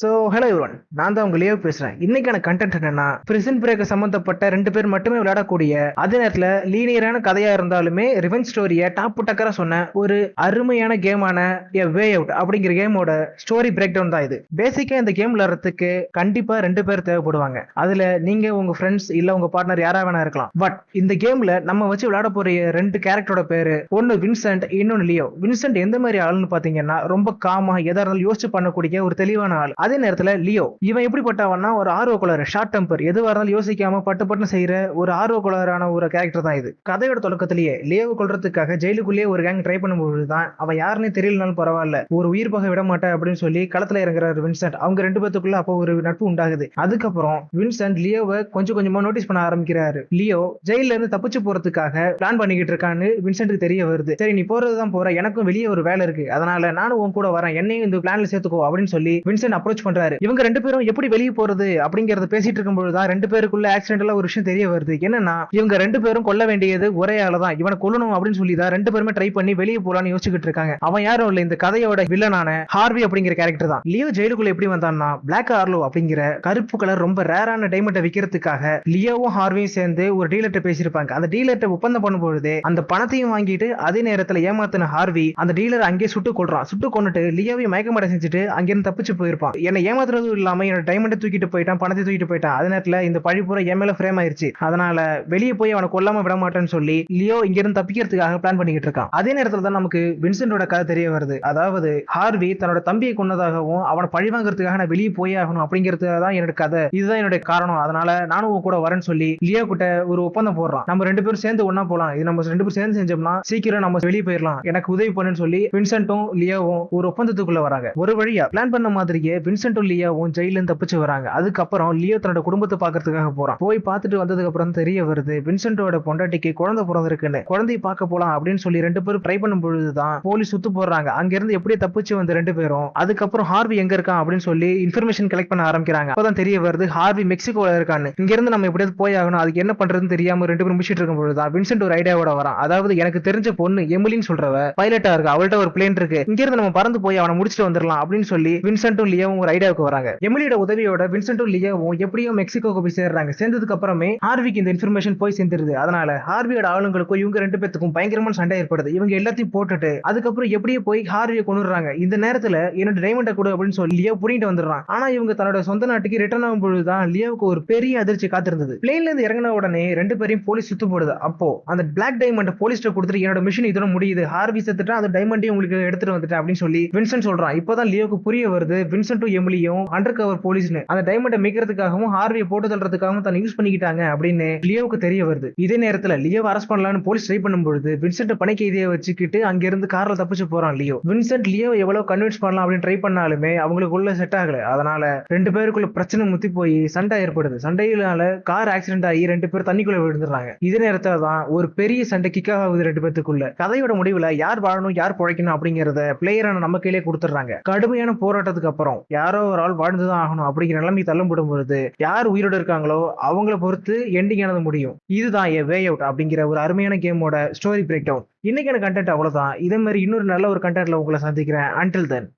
Hello everyone. நான் தான் உங்க லியோ பேசுறேன். இன்னைக்கான கண்டென்ட் என்னன்னா, பிரிசன் பிரேக் சம்பந்தப்பட்ட 2 பேர் மட்டுமே விளையாடக்கூடிய, அதே நேரத்துல லீனியரான கதையா இருந்தாலுமே ரிவெஞ்ச் ஸ்டோரிய டாப் டக்கரா சொன்ன ஒரு அருமையான கேமான எ வே அவுட் அப்படிங்கிற கேமோட ஸ்டோரி பிரேக் டவுன் தான் இது. பேசிக்கா இந்த கேம் விளையாடுறதுக்கு கண்டிப்பா 2 பேர் தேவைப்படுவாங்க. அதுல நீங்க உங்க ஃப்ரெண்ட்ஸ் இல்ல உங்க பார்ட்னர் யாரா வேணா இருக்கலாம். பட் இந்த கேம்ல நம்ம வச்சு விளையாட போற 2 கேரக்டரோட பேரு ஒன்னு வின்சென்ட், இன்னொன்னு லியோ. வின்சென்ட் எந்த மாதிரி ஆளுன்னு பாத்தீங்கன்னா, ரொம்ப காமா எதா இருந்தாலும் யோசிச்சு பண்ணக்கூடிய ஒரு தெளிவான ஆள். அதே நேரத்துல லியோ இவன் எப்படிப்பட்டவன்னா ஒரு ஆர்வ கோளாறு, ஷார்ட் டெம்பர், எதுவா இருந்தாலும் யோசிக்காம பட்டு பட்டு செய்யற ஒரு ஆர்வ கோளாறான ஒரு கேரக்டர் தான் இது. கதையோட தொடக்கத்திலேயே லியோவை கொல்றதுக்காக ஜெயிலுக்குள்ளேயே ஒரு கேங் ட்ரை பண்ணும்போதுதான் அவன் யாருன்னு தெரியலனாலும் பரவாயில்ல, ஒரு உயிர் பகை விட மாட்டேன் அப்படின்னு சொல்லி களத்துல இறங்குறாரு வின்சென்ட். அவங்க 2 பேத்துக்குள்ள அப்போ ஒரு நட்பு உண்டாகுது. அதுக்கப்புறம் வின்சென்ட் லியோவை கொஞ்சம் கொஞ்சமா நோட்டீஸ் பண்ண ஆரம்பிக்கிறாரு. லியோ ஜெயில இருந்து தப்பிச்சு போறதுக்காக பிளான் பண்ணிக்கிட்டு இருக்கான்னு வின்சென்ட்டுக்கு தெரிய வருது. சரி, நீ போறதுதான் போற, எனக்கும் வெளியே ஒரு வேலை இருக்கு, அதனால நானும் உன் கூட வரேன், என்னையும் இந்த பிளான்ல சேர்த்துக்கோ அப்படின்னு சொல்லி வின்சென்ட் அப்ரோச் பண்றாரு. இவங்க 2 பேரும் எப்படி வெளியே போறது அப்படிங்கறத பேசிட்டு இருக்கும்போதுதான் 2 பேருக்குள்ள ஆக்சிடென்டலா ஒரு விஷயம் தெரிய வருது. என்னன்னா, இவங்க 2 பேரும் கொல்ல வேண்டியது ஒரே ஆளதான், இவனை கொல்லணும் அப்படின்னு சொல்லி தான் 2 பேருமே ட்ரை பண்ணி வெளியே போலான்னு யோசிச்சுட்டு இருக்காங்க. அவன் யாரும் இல்ல, இந்த கதையோட வில்லனான ஹார்வி அப்படிங்கிற கேரக்டர் தான். லியோ ஜெயிலுக்குள்ள எப்படி வந்தான்னா, பிளாக் ஆர்லோ அப்படிங்கிற கருப்பு கலர் ரொம்ப ரேரான டைமண்டை விற்கிறதுக்காக லியோவும் ஹார்வியும் சேர்ந்து ஒரு டீலர்ட்ட பேசியிருப்பாங்க. அந்த டீலர்ட்ட ஒப்பந்தம் பண்ணும்போது அந்த பணத்தையும் வாங்கிட்டு அதே நேரத்துல ஏமாத்தின ஹார்வி அந்த டீலர் அங்கேயே சுட்டு கொள்றான். சுட்டு கொண்டுட்டு லியோவையும் மயக்கமடை செஞ்சுட்டு அங்கிருந்து தப்பிச்சு போயிருப்பான். என்னை ஏமாத்துறதும் இல்லாம என்னோட டைமண்டை தூக்கிட்டு போயிட்டான், பணத்தை தூக்கிட்டு போயிட்டான். அதே நேரத்துல இந்த பழி பூரா என் மேல ஃப்ரேம் ஆயிருச்சு, அதனால வெளியே போய் அவனை கொல்லாம விட மாட்டேன்னு சொல்லி லியோ இங்கிருந்து தப்பிக்கிறதுக்காக பிளான் பண்ணிக்கிட்டு இருக்கான். அதே நேரத்துல தான் நமக்கு வின்சென்டோட கதை தெரிய வருது. அதாவது ஹார்வி தன்னோட தம்பியை கொன்னதாகவும் அவனை பழி வாங்குறதுக்காக நான் வெளியே போய் ஆகணும் அப்படிங்கிறதுக்காக தான் என்னோட கதை, இதுதான் என்னோட காரணம், அதனால நானும் உன் கூட வரேன்னு சொல்லி லியோ கிட்ட ஒரு ஒப்பந்தம் போடுறான். நம்ம 2 பேரும் சேர்ந்து ஒன்னா போலாம், இது நம்ம 2 பேரும் சேர்ந்து செஞ்சோம்னா சீக்கிரம் நம்ம வெளியே போயிடலாம், எனக்கு உதவி பண்ணுன்னு சொல்லி வின்சென்ட்டும் லியோவும் ஒரு ஒப்பந்தத்துக்குள்ள வராங்க. ஒரு வழியா பிளான் பண்ண மாதிரியே வின்சென்ட்டும் லியோவும் ஜெயில தப்பிச்சு வராங்க. அதுக்கப்புறம் லியோ தன்னோட குடும்பத்தை பாக்குறதுக்காக போறான். போய் பார்த்துட்டு வந்ததுக்கு அப்புறம் தெரிய வருது வின்சென்டோட பொண்டாட்டிக்கு குழந்தை பிறந்திருக்குன்னு. குழந்தையை பார்க்க போலாம் அப்படின்னு சொல்லி 2 பேரும் ட்ரை பண்ணும் பொழுதுதான் போலீஸ் சுத்து போடுறாங்க. அங்க இருந்து எப்படியே தப்பிச்சு வந்த 2 பேரும் அதுக்கப்புறம் ஹார்வி எங்க இருக்கான் அப்படின்னு சொல்லி இன்ஃபர்மேஷன் கலெக்ட் பண்ண ஆரம்பிக்கிறாங்க. அப்பதான் தெரிய வருது ஹார்வி மெக்சிகோல இருக்கான்னு. இங்க இருந்து நம்ம எப்படியாவது போய் ஆகணும், அதுக்கு என்ன பண்றதுன்னு தெரியாம 2 பேரும் முடிச்சிட்டு இருக்கும் பொழுதுதான் வின்சென்ட் ஒரு ஐடியாவோட வரான். அதாவது எனக்கு தெரிஞ்ச பொண்ணு எமிலின்னு சொல்றவ பைலட்டா இருக்கு, அவள்கிட்ட ஒரு பிளேன் இருக்கு, இங்க இருந்து நம்ம பறந்து போய் அவனை முடிச்சுட்டு வந்துடலாம் அப்படின்னு சொல்லி வின்சென்ட்டும் லியோவும் ஒரு ஐடியாவுக்கு வராங்க. எமிலியோட உதவியோட வின்சென்ட்டும் லியோவும் எப்படியோ மெக்சிகோக்கு போய் சேர்றாங்க. சேர்ந்ததுக்கு அப்புறமே ஹார்விக்கு இந்த இன்ஃபர்மேஷன் போய் சேர்ந்துருது. அதனால ஹார்வியோட ஆளுங்களுக்கும் இவங்க 2 பேத்துக்கும் பயங்கரமான சண்டை ஏற்படுது. இவங்க எல்லாத்தையும் போட்டுட்டு அதுக்கப்புறம் எப்படியே போய் ஹார்வியை கொண்டுறாங்க. இந்த நேரத்துல என்னோட டைமண்டை கொடு அப்படின்னு சொல்லி லியோ புடிங்கிட்டு வந்துடுறான். ஆனா இவங்க தன்னோட சொந்த நாட்டுக்கு ரிட்டர்ன் ஆகும் பொழுதுதான் லியோவுக்கு ஒரு பெரிய அதிர்ச்சி காத்திருந்தது. பிளேன்ல இருந்து இறங்கின உடனே 2 பேரையும் போலீஸ் சுத்து போடுது. அப்போ அந்த பிளாக் டைமண்ட் போலீஸ்ட கொடுத்துட்டு என்னோட மிஷன் இதோட முடியுது, ஹார்வி செத்துட்டா அந்த டைமண்டையும் உங்களுக்கு எடுத்துட்டு வந்துட்டேன் அப்படின்னு சொல்லி வின்சென்ட் சொல்றான். இப்பதான் லியோவுக்கு புரிய வருது வின்சென்ட்டும் எமிலியும் அண்டர் கவர் போலீஸ்னு அந்த டைமண்டை மீக்கிறதுக்காகவும் ஹார்வியை போட்டு தள்ளுறதுக்காகவும் தான் யூஸ் பண்ணிக்கிட்டாங்க அப்படின்னு லியோவுக்கு தெரிய வருது. இதே நேரத்துல லியோவை அரெஸ்ட் பண்ணலாம்னு போலீஸ் ட்ரை பண்ணும்போது வின்சென்ட் பணி கைதியை வச்சுக்கிட்டு அங்க இருந்து கார்ல தப்பிச்சு போறான் லியோ. வின்சென்ட் லியோ எவ்வளவு கன்வின்ஸ் பண்ணலாம் அப்படின்னு ட்ரை பண்ணாலுமே அவங்களுக்குள்ள செட் ஆகல. அதனால 2 பேருக்குள்ள பிரச்சனை முத்தி போய் சண்டை ஏற்படுது. சண்டையினால கார் ஆக்சிடென்ட் ஆகி 2 பேர் தண்ணிக்குள்ள விழுந்துறாங்க. இதே நேரத்துல தான் ஒரு பெரிய சண்டை கிக்காக ஆகுது 2 பேத்துக்குள்ள. கதையோட முடிவுல யார் வாழணும் யார் பிழைக்கணும் அப்படிங்கறத பிளேயரான நம்ம கையிலே கொடுத்துறாங்க. கடுமையான போராட்டத்துக்கு அப்புறம் யாரோ ஒரு ஆள் வாழ்ந்துதான் ஆகணும் அப்படிங்கிற நிலைமை தள்ளும் பொழுது யார் உயிரோட இருக்காங்களோ அவங்கள பொறுத்து எண்டிங் ஆனது முடியும். இதுதான் எ வே அவுட் அப்படிங்கிற ஒரு அருமையான கேமோட ஸ்டோரி பிரேக் டவுன். இன்னைக்கான கண்டென்ட் அவ்வளவுதான். இதே மாதிரி இன்னொரு நல்ல ஒரு கண்டென்ட்ல உங்களை சந்திக்கிறேன். Until then.